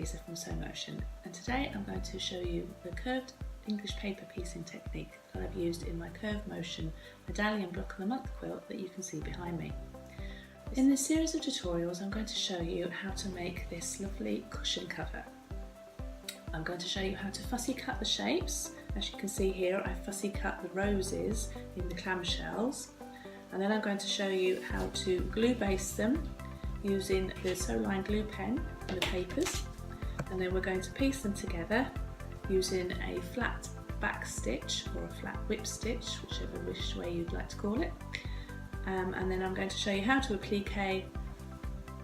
Louisa from Sewmotion, and today I'm going to show you the curved English paper piecing technique that I've used in my Curve Motion Medallion Block of the Month quilt that you can see behind me. In this series of tutorials I'm going to show you how to make this lovely cushion cover. I'm going to show you how to fussy cut the shapes. As you can see here, I fussy cut the roses in the clamshells, and then I'm going to show you how to glue baste them using the Sewline glue pen and the papers, and then we're going to piece them together using a flat back stitch or a flat whip stitch, whichever way you'd like to call it, and then I'm going to show you how to applique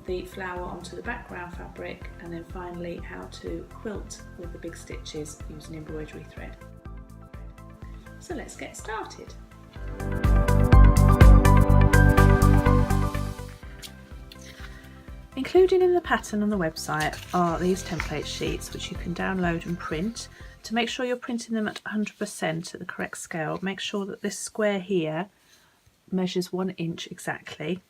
the flower onto the background fabric, and then finally how to quilt with the big stitches using embroidery thread. So let's get started. Included in the pattern on the website are these template sheets which you can download and print. To make sure you're printing them at 100% at the correct scale, make sure that this square here measures 1 inch exactly.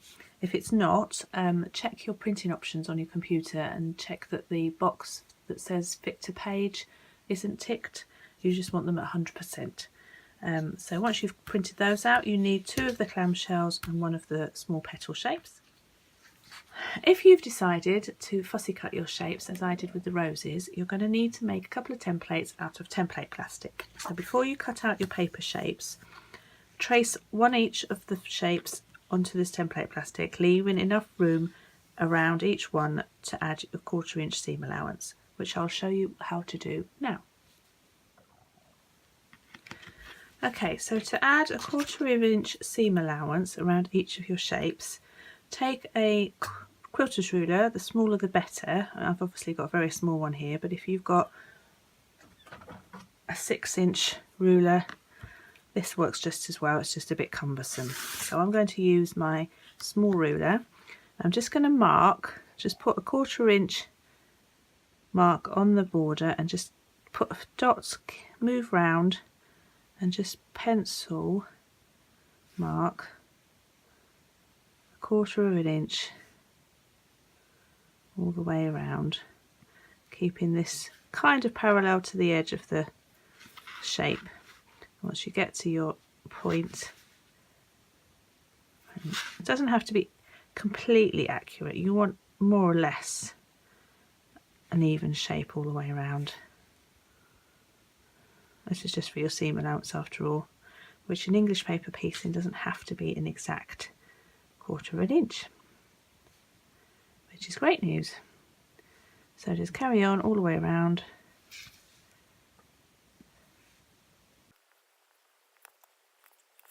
If it's not, check your printing options on your computer and check that the box that says fit to page isn't ticked. You just want them at 100%. So once you've printed those out, you need 2 of the clamshells and 1 of the small petal shapes. If you've decided to fussy cut your shapes as I did with the roses, you're going to need to make a couple of templates out of template plastic. So before you cut out your paper shapes, trace 1 each of the shapes onto this template plastic, leaving enough room around each one to add a 1/4 inch seam allowance, which I'll show you how to do now. Okay, so to add a 1/4 inch seam allowance around each of your shapes, take a quilter's ruler, the smaller the better. I've obviously got a very small one here, but if you've got a 6-inch ruler, this works just as well. It's just a bit cumbersome. So I'm going to use my small ruler. I'm just going to mark, just put a 1/4 inch mark on the border and just put dots, move round and just pencil mark 1/4 inch all the way around, keeping this kind of parallel to the edge of the shape. Once you get to your point, it doesn't have to be completely accurate, you want more or less an even shape all the way around. This is just for your seam allowance after all, which in English paper piecing doesn't have to be an exact 1/4 inch, which is great news. So just carry on all the way around.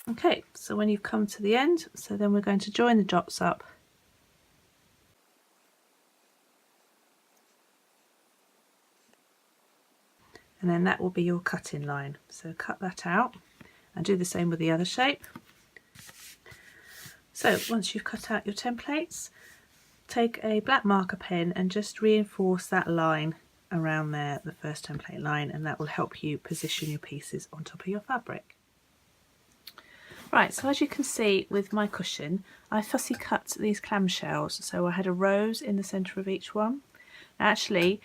Okay, so when you've come to the end, so then we're going to join the dots up and then that will be your cutting line. So cut that out and do the same with the other shape. So once you've cut out your templates, take a black marker pen and just reinforce that line around there, the first template line, and that will help you position your pieces on top of your fabric. Right, so as you can see with my cushion, I fussy cut these clamshells, so I had a rose in the centre of each one. Actually,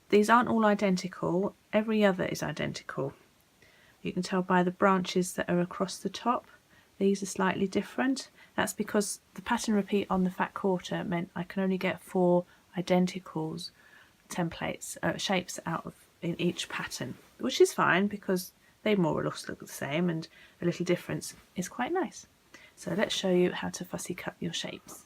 these aren't all identical, every other is identical. You can tell by the branches that are across the top, these are slightly different. That's because the pattern repeat on the fat quarter meant I can only get 4 identicals templates, shapes out of in each pattern, which is fine because they more or less look the same, and a little difference is quite nice. So let's show you how to fussy cut your shapes.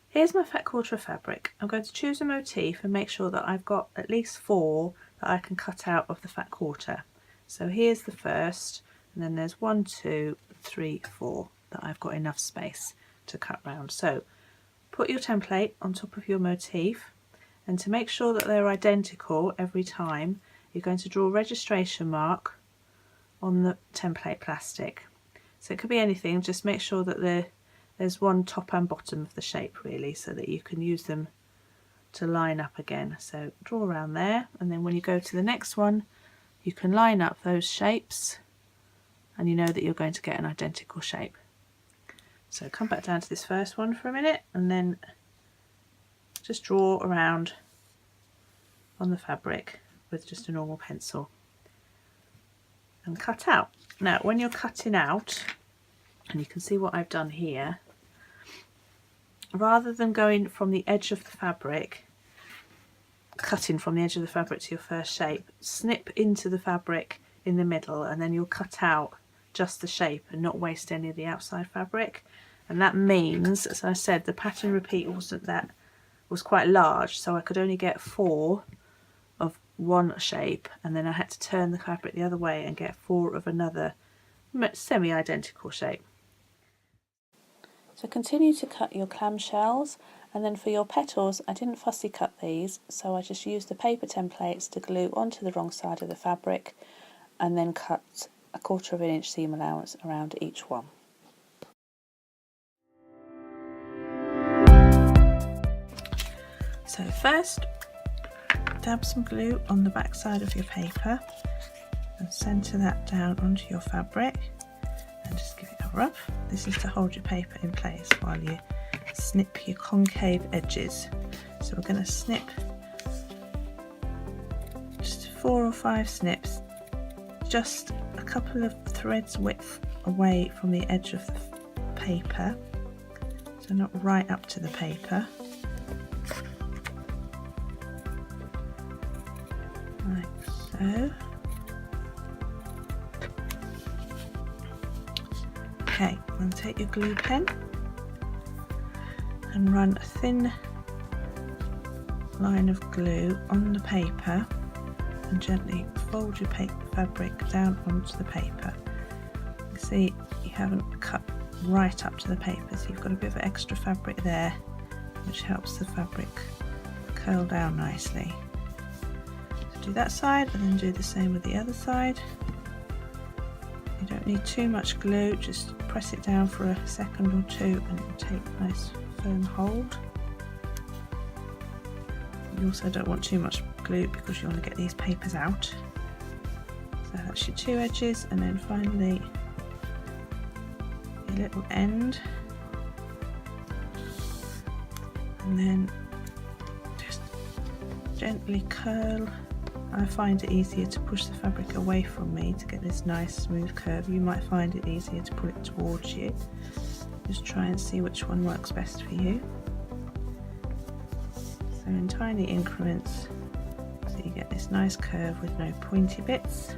Here's my fat quarter of fabric. I'm going to choose a motif and make sure that I've got at least 4 that I can cut out of the fat quarter. So here's the first, and then there's 1, 2, 3, 4 that I've got enough space to cut round. So put your template on top of your motif, and to make sure that they're identical every time, you're going to draw a registration mark on the template plastic. So it could be anything, just make sure that there's one top and bottom of the shape really, so that you can use them to line up again. So draw around there, and then when you go to the next one, you can line up those shapes and you know that you're going to get an identical shape. So come back down to this first one for a minute and then just draw around on the fabric with just a normal pencil and cut out. Now when you're cutting out, and you can see what I've done here, rather than going from the edge of the fabric, cutting from the edge of the fabric to your first shape, snip into the fabric in the middle, and then you'll cut out just the shape and not waste any of the outside fabric. And that means, as I said, the pattern repeat was quite large, so I could only get 4 of one shape, and then I had to turn the fabric the other way and get 4 of another semi-identical shape. So continue to cut your clamshells, and then for your petals I didn't fussy cut these, so I just used the paper templates to glue onto the wrong side of the fabric and then cut a 1/4 inch seam allowance around each one. So first, dab some glue on the back side of your paper and centre that down onto your fabric and just give it a rub. This is to hold your paper in place while you snip your concave edges. So we're going to snip just 4 or 5 snips, just a couple of threads width away from the edge of the paper, so not right up to the paper. Like so. Okay, then take your glue pen and run a thin line of glue on the paper and gently fold your fabric down onto the paper. You see you haven't cut right up to the paper, so you've got a bit of extra fabric there, which helps the fabric curl down nicely. So do that side and then do the same with the other side. You don't need too much glue, just press it down for a second or two and it will take a nice firm hold. You also don't want too much glue because you want to get these papers out. So that's your 2 edges, and then finally your little end, and then just gently curl. I find it easier to push the fabric away from me to get this nice smooth curve. You might find it easier to pull it towards you. Just try and see which one works best for you. So in tiny increments, so you get this nice curve with no pointy bits.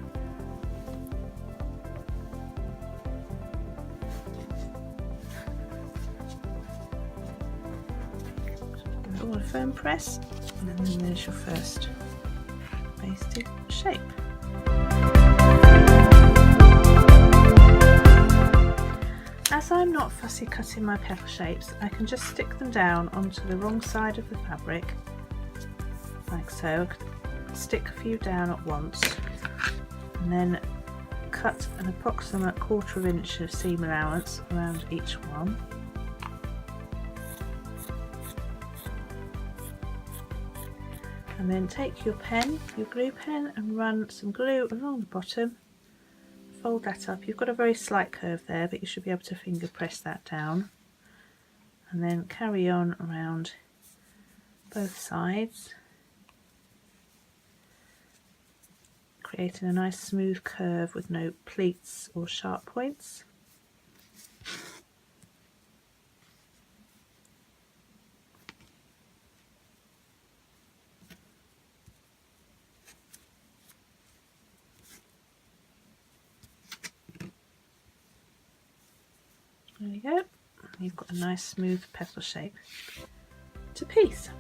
Give it all a firm press, and then there's your first basted shape. As I'm not fussy cutting my petal shapes, I can just stick them down onto the wrong side of the fabric, like so. Stick a few down at once, and then cut an approximate 1/4 inch of seam allowance around each one. And then take your pen, your glue pen, and run some glue along the bottom. Fold that up. You've got a very slight curve there, but you should be able to finger press that down. And then carry on around both sides, creating a nice smooth curve with no pleats or sharp points. There you go. You've got a nice smooth petal shape to piece.